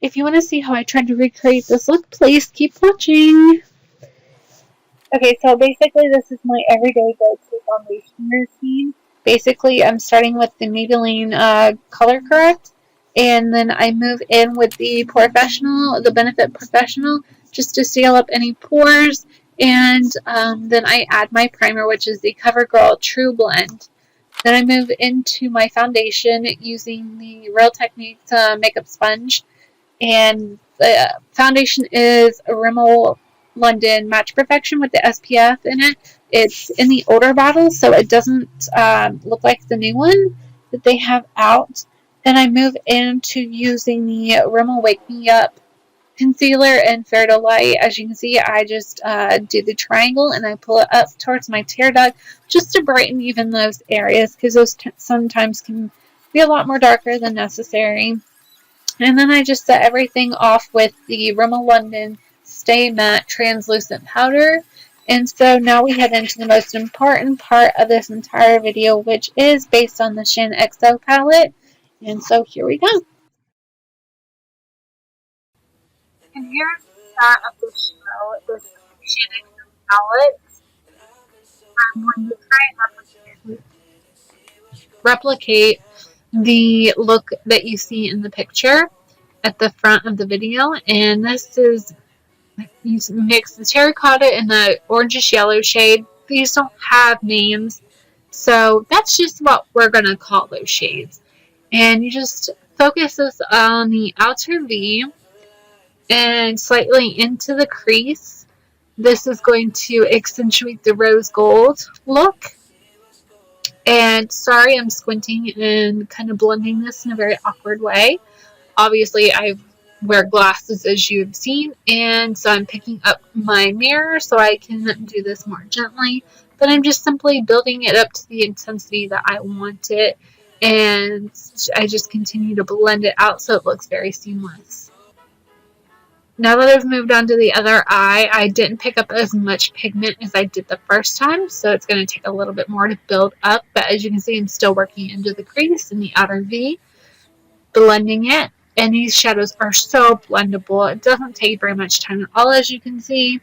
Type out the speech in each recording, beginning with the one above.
if you want to see how I tried to recreate this look, please keep watching. Okay, so basically this is my everyday go-to foundation routine. Basically, I'm starting with the Maybelline Color Correct, and then I move in with the POREfessional, the Benefit Professional, just to seal up any pores, and then I add my primer, which is the Covergirl TruBlend. Then I move into my foundation using the Real Techniques makeup sponge, and the foundation is a Rimmel London Match Perfection with the SPF in it. It's in the older bottle, so it doesn't look like the new one that they have out. Then I move into using the Rimmel Wake Me Up concealer in Fair to Light. As you can see, I just do the triangle and I pull it up towards my tear duct just to brighten even those areas, because those sometimes can be a lot more darker than necessary. And then I just set everything off with the Rimmel London Stay Matte Translucent Powder. And so now we head into the most important part of this entire video, which is based on the Shaaanxo palette. And so here we go. And here's the start of the show. This Shaaanxo palette. I'm going to try and replicate the look that you see in the picture at the front of the video. And this is, you mix the terracotta and the orangish yellow shade. These don't have names, so that's just what we're going to call those shades. And you just focus this on the outer V and slightly into the crease. This is going to accentuate the rose gold look. And sorry, I'm squinting and kind of blending this in a very awkward way. Obviously, I wear glasses, as you've seen, and so I'm picking up my mirror so I can do this more gently. But I'm just simply building it up to the intensity that I want it, and I just continue to blend it out so it looks very seamless. Now that I've moved on to the other eye, I didn't pick up as much pigment as I did the first time, so it's going to take a little bit more to build up. But as you can see, I'm still working into the crease in the outer V, blending it. And these shadows are so blendable. It doesn't take very much time at all, as you can see.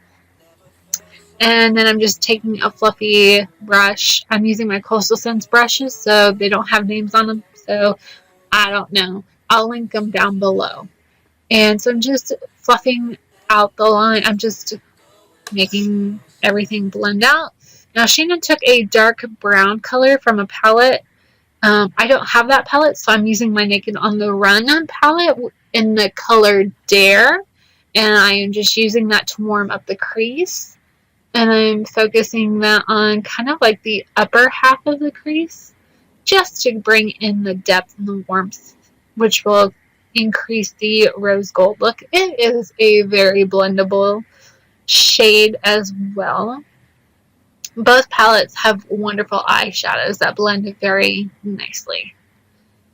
And then I'm just taking a fluffy brush. I'm using my Coastal Scents brushes, so they don't have names on them, so I don't know. I'll link them down below. And so I'm just fluffing out the line. I'm just making everything blend out. Now, Shaaanxo took a dark brown color from a palette. I don't have that palette, so I'm using my Naked on the Run palette in the color Dare. And I am just using that to warm up the crease. And I'm focusing that on kind of like the upper half of the crease, just to bring in the depth and the warmth, which will increase the rose gold look. It is a very blendable shade as well. Both palettes have wonderful eyeshadows that blend very nicely.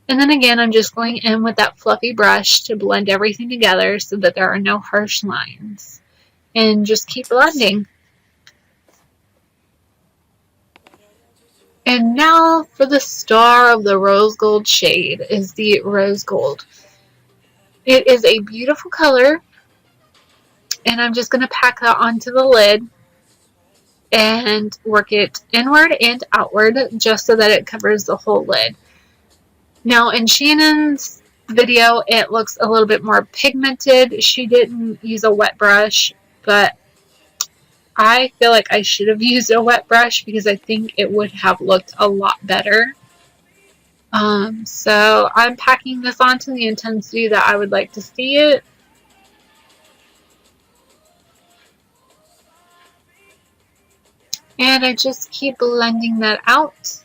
And then again, I'm just going in with that fluffy brush to blend everything together so that there are no harsh lines. And just keep blending. And now for the star of the rose gold shade is the rose gold. It is a beautiful color, and I'm just going to pack that onto the lid and work it inward and outward just so that it covers the whole lid. Now in Shannon's video, it looks a little bit more pigmented. She didn't use a wet brush, but I feel like I should have used a wet brush because I think it would have looked a lot better. So I'm packing this onto the intensity that I would like to see it. And I just keep blending that out.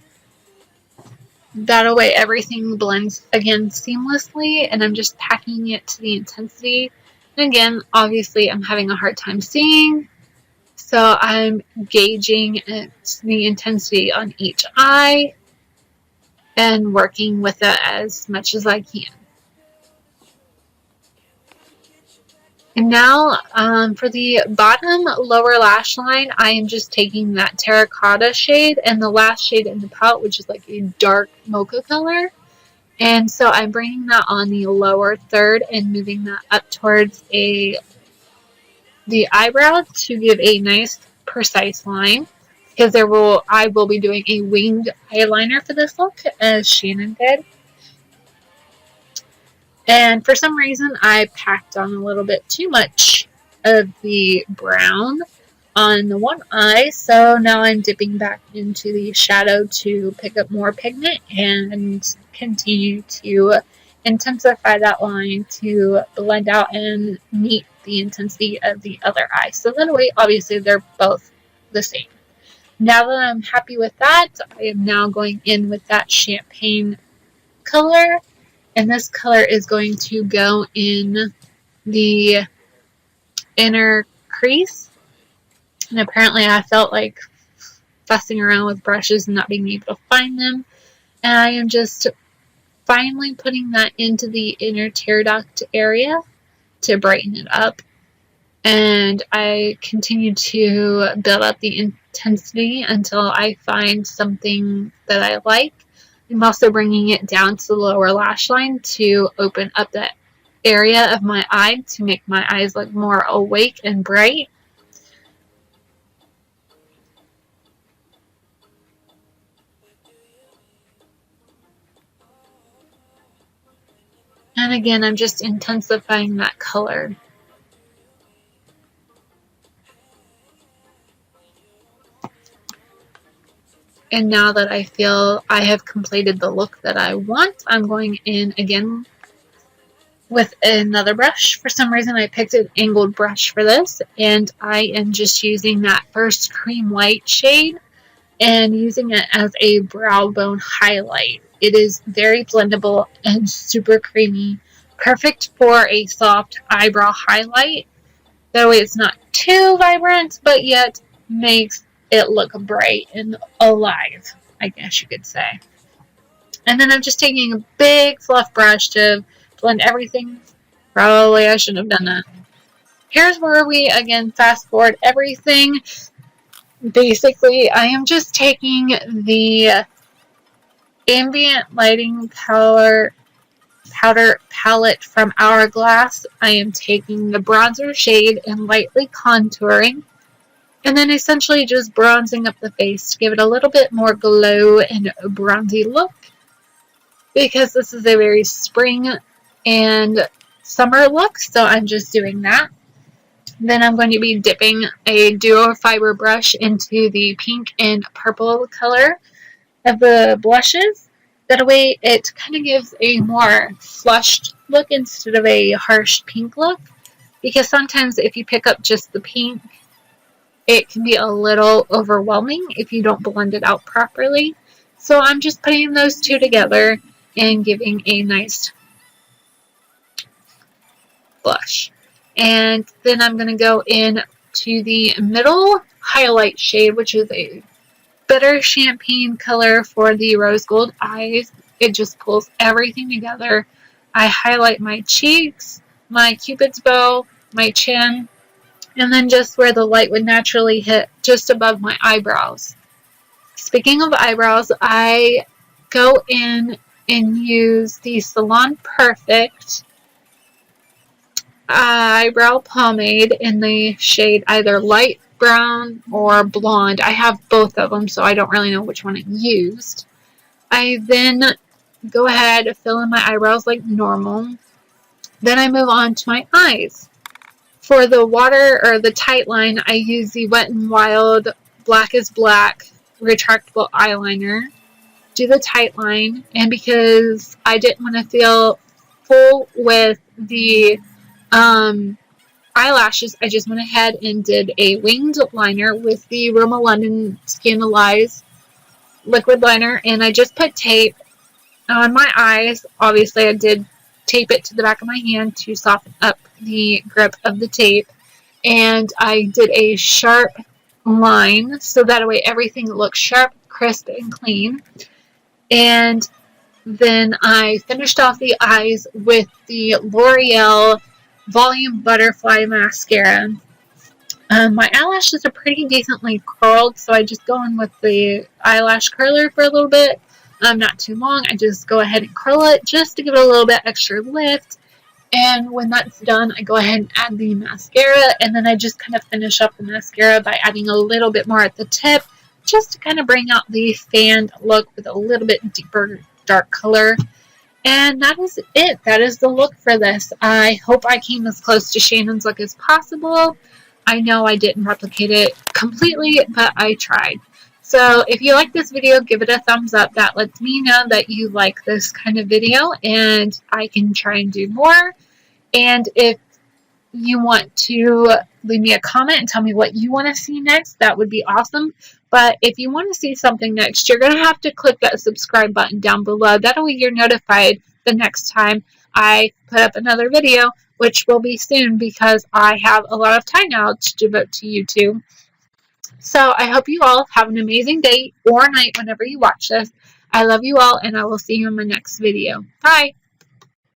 That way everything blends again seamlessly, and I'm just packing it to the intensity. And again, obviously I'm having a hard time seeing, so I'm gauging the intensity on each eye and working with it as much as I can. And now for the bottom lower lash line, I am just taking that terracotta shade and the last shade in the palette, which is like a dark mocha color. And so I'm bringing that on the lower third and moving that up towards the eyebrow to give a nice precise line, because I will be doing a winged eyeliner for this look, as Shannon did. And for some reason I packed on a little bit too much of the brown on the one eye, so now I'm dipping back into the shadow to pick up more pigment and continue to intensify that line to blend out and meet the intensity of the other eye. So that way, obviously, they're both the same. Now that I'm happy with that, I am now going in with that champagne color, and this color is going to go in the inner crease. And apparently I felt like fussing around with brushes and not being able to find them. And I am just finally putting that into the inner tear duct area to brighten it up. And I continue to build up the intensity until I find something that I like. I'm also bringing it down to the lower lash line to open up that area of my eye to make my eyes look more awake and bright. And again, I'm just intensifying that color. And now that I feel I have completed the look that I want, I'm going in again with another brush. For some reason I picked an angled brush for this, and I am just using that first cream white shade and using it as a brow bone highlight. It is very blendable and super creamy. Perfect for a soft eyebrow highlight. That way it's not too vibrant, but yet makes it look bright and alive, I guess you could say. And then I'm just taking a big fluff brush to blend everything. Probably I shouldn't have done that. Here's where we, again, fast forward everything. Basically, I am just taking the Ambient Lighting Powder palette from Hourglass. I am taking the bronzer shade and lightly contouring, and then essentially just bronzing up the face to give it a little bit more glow and bronzy look, because this is a very spring and summer look, so I'm just doing that. Then I'm going to be dipping a duo fiber brush into the pink and purple color of the blushes. That way it kind of gives a more flushed look instead of a harsh pink look, because sometimes if you pick up just the pink, it can be a little overwhelming if you don't blend it out properly. So I'm just putting those two together and giving a nice blush. And then I'm going to go in to the middle highlight shade, which is a bitter champagne color for the rose gold eyes. It just pulls everything together. I highlight my cheeks, my cupid's bow, my chin, and then just where the light would naturally hit, just above my eyebrows. Speaking of eyebrows, I go in and use the Salon Perfect eyebrow pomade in the shade either light brown or blonde. I have both of them, so I don't really know which one I used. I then go ahead and fill in my eyebrows like normal. Then I move on to my eyes. For the water or the tight line, I use the Wet n Wild Blackest-Black retractable eyeliner. Do the tight line, and because I didn't want to feel full with the eyelashes, I just went ahead and did a winged liner with the Rimmel London Glam'eyes liquid liner, and I just put tape on my eyes. Obviously, I did tape it to the back of my hand to soften up the grip of the tape, and I did a sharp line so that way everything looks sharp, crisp, and clean. And then I finished off the eyes with the L'Oreal Volume Butterfly Mascara. My eyelashes are pretty decently curled, so I just go in with the eyelash curler for a little bit. not too long. I just go ahead and curl it just to give it a little bit extra lift. And when that's done, I go ahead and add the mascara, and then I just kind of finish up the mascara by adding a little bit more at the tip, just to kind of bring out the fanned look with a little bit deeper dark color. And that is it. That is the look for this. I hope I came as close to Shannon's look as possible. I know I didn't replicate it completely, but I tried. So if you like this video, give it a thumbs up. That lets me know that you like this kind of video, and I can try and do more. And if you want to leave me a comment and tell me what you want to see next, that would be awesome. But if you want to see something next, you're going to have to click that subscribe button down below. That way you're notified the next time I put up another video, which will be soon because I have a lot of time now to devote to YouTube. So I hope you all have an amazing day or night whenever you watch this. I love you all, and I will see you in my next video. Bye!